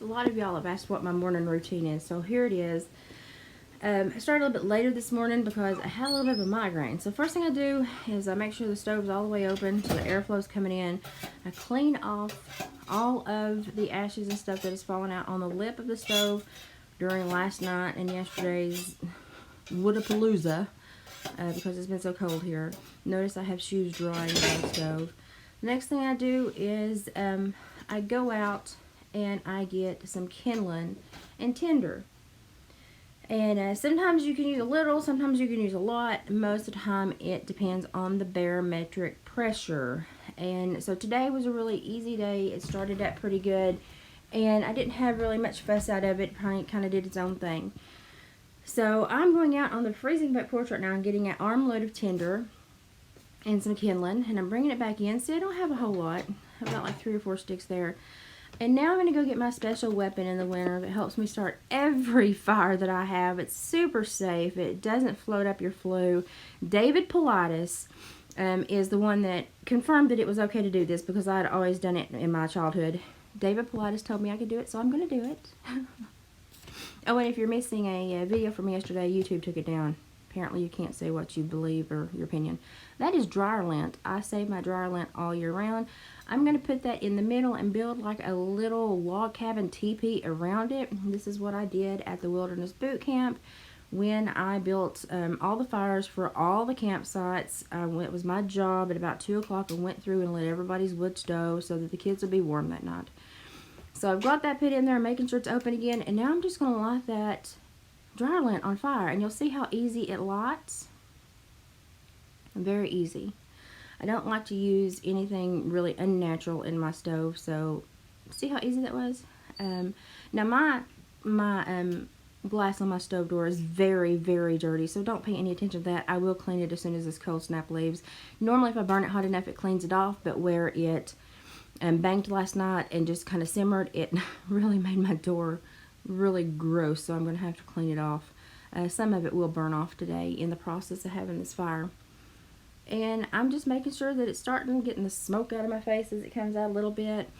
A lot of y'all have asked what my morning routine is, so here it is. I started a little bit later this morning because I had a little bit of a migraine. So first thing I do is I make sure the stove's all the way open so the airflow's coming in. I clean off all of the ashes and stuff that has fallen out on the lip of the stove during last night and yesterday's Woodapalooza because it's been so cold here. Notice I have shoes drying on the stove. The next thing I do is I go out and I get some kindling and tinder. And sometimes you can use a little, sometimes you can use a lot. Most of the time it depends on the barometric pressure. And so today was a really easy day. It started out pretty good. And I didn't have really much fuss out of it. It kind of did its own thing. So I'm going out on the freezing back porch right now and getting an armload of tinder and some kindling. And I'm bringing it back in. See, I don't have a whole lot. I've got like 3 or 4 sticks there. And now I'm going to go get my special weapon in the winter that helps me start every fire that I have. It's super safe. It doesn't float up your flue. David Pilatus is the one that confirmed that it was okay to do this because I had always done it in my childhood. David Pilatus told me I could do it, so I'm going to do it. Oh, and if you're missing a video from yesterday, YouTube took it down. Apparently you can't say what you believe or your opinion. That is dryer lint. I save my dryer lint all year round. I'm going to put that in the middle and build like a little log cabin teepee around it. This is what I did at the Wilderness Boot Camp when I built all the fires for all the campsites. It was my job at about 2 o'clock. I went through and lit everybody's wood stove so that the kids would be warm that night. So I've got that put in there, making sure it's open again. And now I'm just going to light that dryer lint on fire. And you'll see how easy it lights. Very easy. I don't like to use anything really unnatural in my stove, so see how easy that was? Now my glass on my stove door is very, very dirty, so don't pay any attention to that. I will clean it as soon as this cold snap leaves. Normally if I burn it hot enough, it cleans it off, but where it banged last night and just kind of simmered, it really made my door really gross, so I'm going to have to clean it off. Some of it will burn off today in the process of having this fire. And I'm just making sure that it's starting getting the smoke out of my face as it comes out a little bit.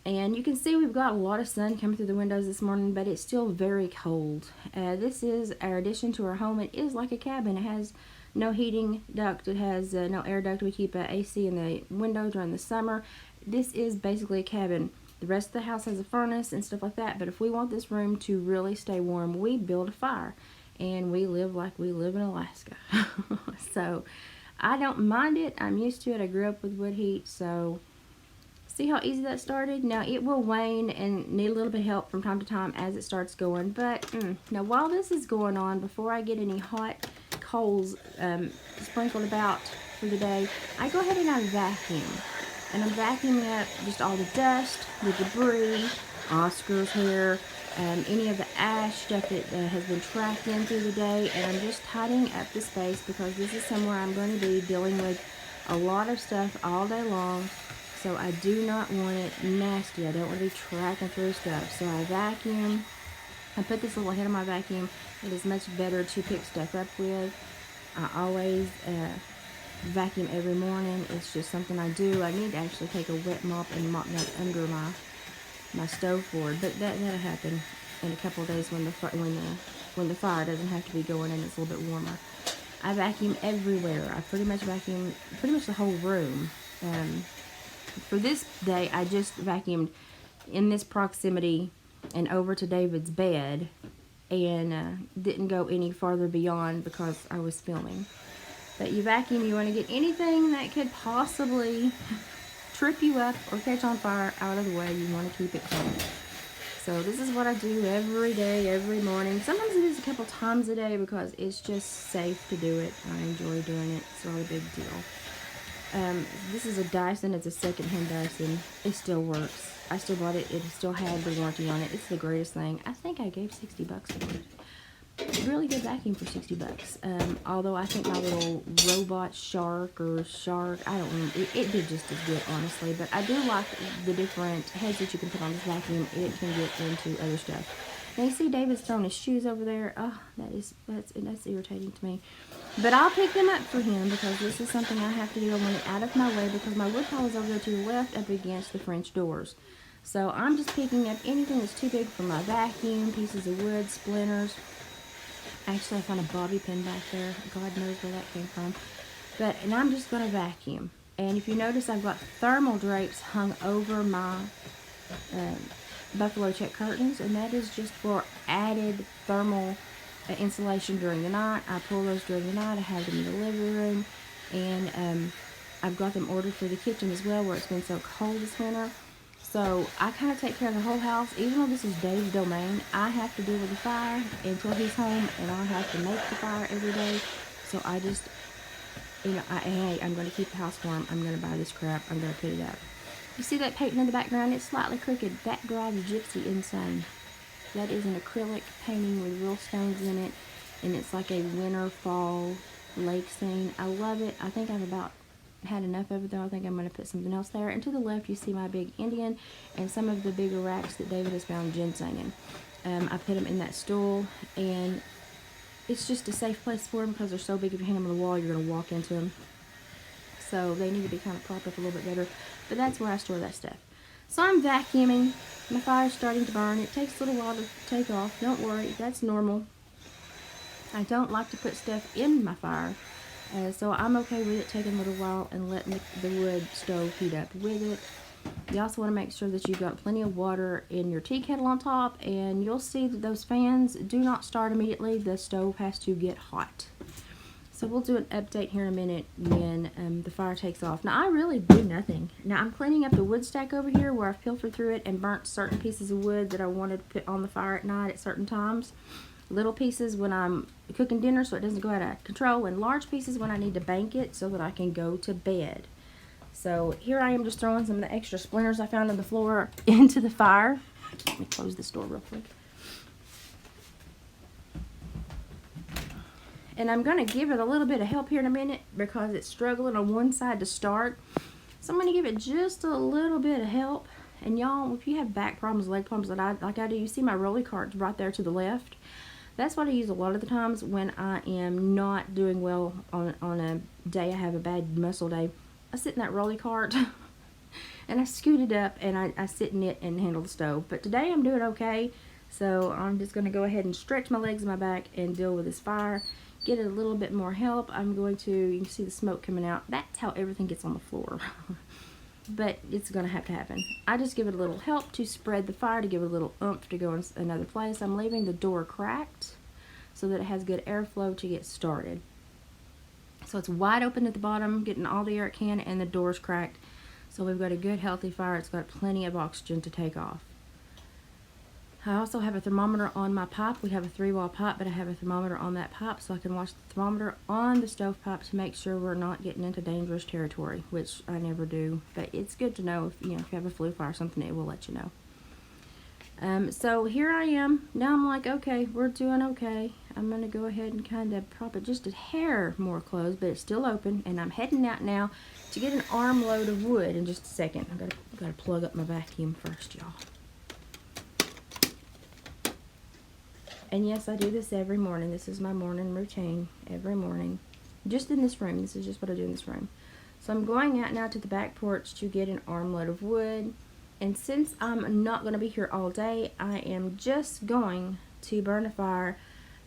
And you can see we've got a lot of sun coming through the windows this morning, but it's still very cold. This is our addition to our home. It is like a cabin. It has no heating duct. It has no air duct. We keep AC in the window during the summer. This is basically a cabin. The rest of the house has a furnace and stuff like that, but if we want this room to really stay warm, we build a fire. And we live like we live in Alaska. So I don't mind it. I'm used to it. I grew up with wood heat, so see how easy that started? Now it will wane and need a little bit of help from time to time as it starts going, but now while this is going on, before I get any hot coals sprinkled about for the day, I go ahead and I vacuum. And I'm vacuuming up just all the dust, the debris, Oscar's hair, any of the ash stuff that has been tracked in through the day, and I'm just tidying up the space because this is somewhere I'm going to be dealing with a lot of stuff all day long, so I do not want it nasty. I don't want to be tracking through stuff. So I vacuum. I put this little head on my vacuum. It is much better to pick stuff up with. I always vacuum every morning. It's just something I do. I need to actually take a wet mop and mop that under my stove board, but that'll happen in a couple of days when the fire doesn't have to be going and it's a little bit warmer. I vacuum everywhere. I pretty much vacuum the whole room. For this day, I just vacuumed in this proximity and over to David's bed, and didn't go any farther beyond because I was filming. But you vacuum, you want to get anything that could possibly trip you up or catch on fire out of the way. You want to keep it clean. So this is what I do every day, every morning. Sometimes it is a couple times a day because it's just safe to do it. I enjoy doing it. It's not a big deal. This is a Dyson. It's a second-hand Dyson. It still works. I still bought it. It still had the warranty on it. It's the greatest thing. I think I gave $60 for it. Really good vacuum for $60. Although I think my little robot shark, I don't know, it did just as good, honestly. But I do like the different heads that you can put on this vacuum. It can get into other stuff. Now you see David's throwing his shoes over there. Oh, that's irritating to me. But I'll pick them up for him because this is something I have to do. I want it out of my way because my wood pile is over there to the left up against the French doors. So I'm just picking up anything that's too big for my vacuum, pieces of wood, splinters. Actually, I found a bobby pin back there. God knows where that came from. And I'm just going to vacuum. And if you notice, I've got thermal drapes hung over my buffalo check curtains, and that is just for added thermal insulation during the night. I pull those during the night. I have them in the living room, and I've got them ordered for the kitchen as well, where it's been so cold this winter. So I kind of take care of the whole house. Even though this is Dave's domain, I have to deal with the fire until he's home, and I have to make the fire every day. So I just, hey, I'm going to keep the house warm. I'm going to buy this crap. I'm going to put it up. You see that painting in the background? It's slightly crooked. That drives Gypsy insane. That is an acrylic painting with real stones in it, and it's like a winter, fall lake scene. I love it. I think I've about had enough of it, though. I think I'm going to put something else there. And to the left, you see my big Indian and some of the bigger racks that David has found ginseng in. I put them in that stool, and it's just a safe place for them because they're so big. If you hang them on the wall, you're going to walk into them. So they need to be kind of propped up a little bit better. But that's where I store that stuff. So I'm vacuuming. My fire's starting to burn. It takes a little while to take off. Don't worry, that's normal. I don't like to put stuff in my fire. So I'm okay with it taking a little while and letting the wood stove heat up with it. You also want to make sure that you've got plenty of water in your tea kettle on top, and you'll see that those fans do not start immediately. The stove has to get hot. So we'll do an update here in a minute when the fire takes off. Now I really do nothing. Now I'm cleaning up the wood stack over here where I've pilfered through it and burnt certain pieces of wood that I wanted to put on the fire at night at certain times. Little pieces when I'm cooking dinner so it doesn't go out of control, and large pieces when I need to bank it so that I can go to bed. So here I am just throwing some of the extra splinters I found on the floor into the fire. Let me close this door real quick. And I'm going to give it a little bit of help here in a minute because it's struggling on one side to start. So I'm going to give it just a little bit of help. And y'all, if you have back problems, leg problems like I do, you see my rolly cart right there to the left. That's what I use a lot of the times when I am not doing well on a day I have a bad muscle day. I sit in that rolly cart and I scoot it up and I sit in it and handle the stove. But today I'm doing okay. So I'm just going to go ahead and stretch my legs and my back and deal with this fire. Get it a little bit more help. I'm going to, you can see the smoke coming out. That's how everything gets on the floor. But it's going to have to happen. I just give it a little help to spread the fire, to give it a little oomph to go in another place. I'm leaving the door cracked so that it has good airflow to get started. So it's wide open at the bottom, getting all the air it can, and the door's cracked. So we've got a good healthy fire. It's got plenty of oxygen to take off. I also have a thermometer on my pipe. We have a 3-wall pipe, but I have a thermometer on that pipe so I can watch the thermometer on the stovepipe to make sure we're not getting into dangerous territory, which I never do. But it's good to know if you have a flue fire or something, it will let you know. So here I am. Now I'm like, okay, we're doing okay. I'm going to go ahead and kind of prop it just a hair more closed, but it's still open. And I'm heading out now to get an armload of wood in just a second. I've got to plug up my vacuum first, y'all. And yes, I do this every morning. This is my morning routine every morning. Just in this room. This is just what I do in this room. So I'm going out now to the back porch to get an armload of wood. And since I'm not going to be here all day, I am just going to burn a fire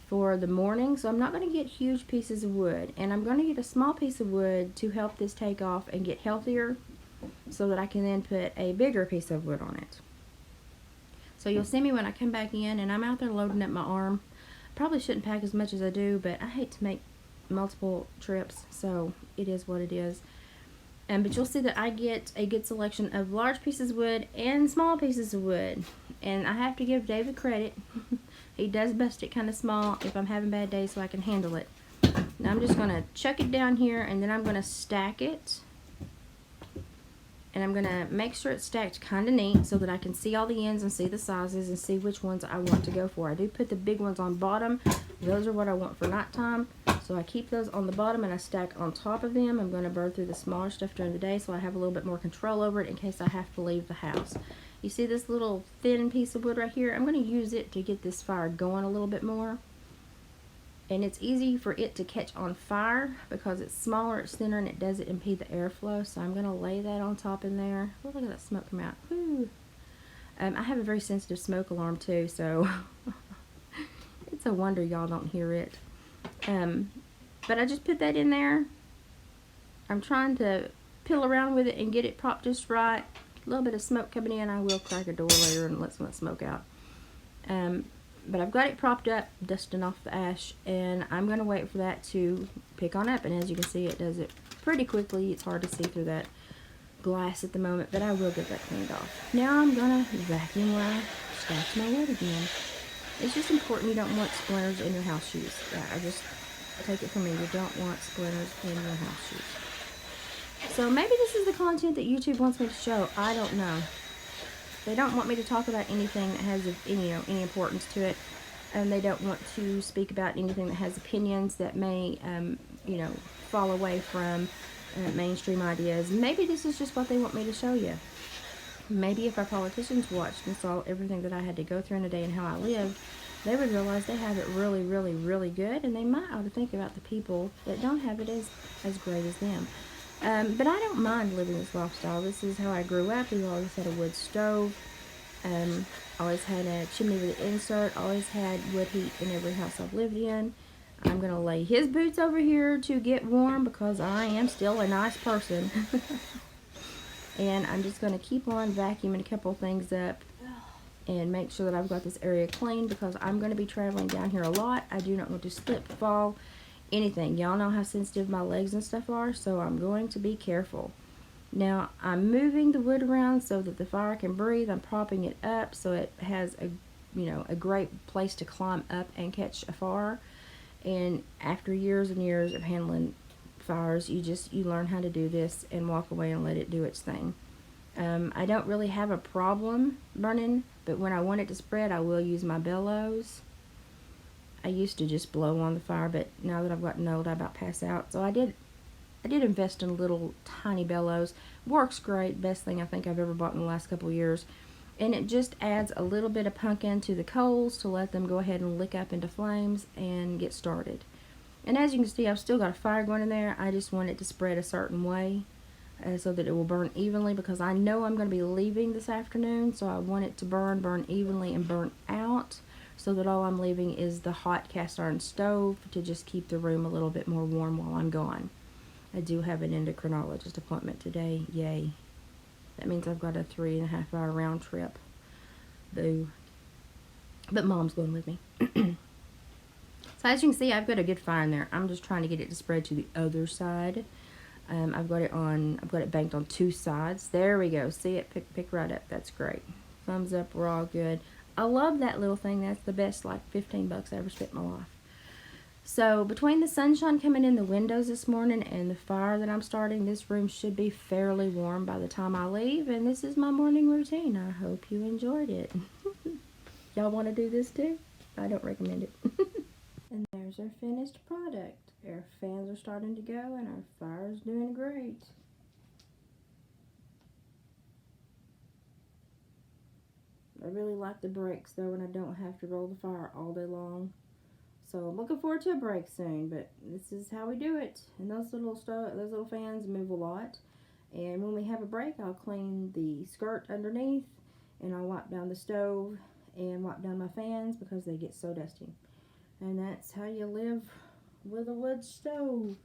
for the morning. So I'm not going to get huge pieces of wood. And I'm going to get a small piece of wood to help this take off and get healthier so that I can then put a bigger piece of wood on it. So you'll see me when I come back in, and I'm out there loading up my arm. Probably shouldn't pack as much as I do, but I hate to make multiple trips, so it is what it is. But you'll see that I get a good selection of large pieces of wood and small pieces of wood. And I have to give David credit. He does bust it kind of small if I'm having bad days so I can handle it. Now I'm just going to chuck it down here, and then I'm going to stack it. And I'm going to make sure it's stacked kind of neat so that I can see all the ends and see the sizes and see which ones I want to go for. I do put the big ones on bottom. Those are what I want for nighttime. So I keep those on the bottom and I stack on top of them. I'm going to burn through the smaller stuff during the day so I have a little bit more control over it in case I have to leave the house. You see this little thin piece of wood right here? I'm going to use it to get this fire going a little bit more. And it's easy for it to catch on fire because it's smaller, it's thinner, and it doesn't impede the airflow. So I'm going to lay that on top in there. Oh, look at that smoke come out. Woo. I have a very sensitive smoke alarm too, so it's a wonder y'all don't hear it. But I just put that in there. I'm trying to pill around with it and get it propped just right. A little bit of smoke coming in. I will crack a door later and let some of the smoke out. But I've got it propped up, dusting off the ash, and I'm going to wait for that to pick on up. And as you can see, it does it pretty quickly. It's hard to see through that glass at the moment, but I will get that cleaned off. Now I'm going to vacuum where I scratch my wood again. It's just important you don't want splinters in your house shoes. I just take it from me, you don't want splinters in your house shoes. So maybe this is the content that YouTube wants me to show. I don't know. They don't want me to talk about anything that has any importance to it, and they don't want to speak about anything that has opinions that may fall away from mainstream ideas. Maybe this is just what they want me to show you. Maybe if our politicians watched and saw everything that I had to go through in a day and how I lived, they would realize they have it really, really, really good, and they might ought to think about the people that don't have it as great as them. But I don't mind living this lifestyle. This is how I grew up. We always had a wood stove. Always had a chimney with an insert. Always had wood heat in every house I've lived in. I'm going to lay his boots over here to get warm because I am still a nice person. And I'm just going to keep on vacuuming a couple things up and make sure that I've got this area clean because I'm going to be traveling down here a lot. I do not want to slip, fall, anything. Y'all know how sensitive my legs and stuff are, so I'm going to be careful. Now, I'm moving the wood around so that the fire can breathe. I'm propping it up so it has a great place to climb up and catch a fire. And after years and years of handling fires, you learn how to do this and walk away and let it do its thing. I don't really have a problem burning, but when I want it to spread, I will use my bellows. I used to just blow on the fire, but now that I've gotten old, I about pass out. So I did invest in little tiny bellows. Works great. Best thing I think I've ever bought in the last couple of years. And it just adds a little bit of pumpkin to the coals to let them go ahead and lick up into flames and get started. And as you can see, I've still got a fire going in there. I just want it to spread a certain way so that it will burn evenly because I know I'm going to be leaving this afternoon. So I want it to burn evenly and burn out so that all I'm leaving is the hot cast iron stove to just keep the room a little bit more warm while I'm gone. I do have an endocrinologist appointment today. Yay. That means I've got a 3.5 hour round trip. Boo. But Mom's going with me. So as you can see, I've got a good fire in there. I'm just trying to get it to spread to the other side. I've got it banked on 2 sides. There we go. See it pick right up. That's great. Thumbs up. We're all good. I love that little thing. That's the best, like, 15 bucks I ever spent in my life. So between the sunshine coming in the windows this morning and the fire that I'm starting, this room should be fairly warm by the time I leave. And this is my morning routine. I hope you enjoyed it. Y'all want to do this too? I don't recommend it. And there's our finished product. Our fans are starting to go and our fire's doing great. I really like the breaks though, and I don't have to roll the fire all day long. So I'm looking forward to a break soon, but this is how we do it. And those little fans move a lot. And when we have a break, I'll clean the skirt underneath, and I'll wipe down the stove and wipe down my fans because they get so dusty. And that's how you live with a wood stove.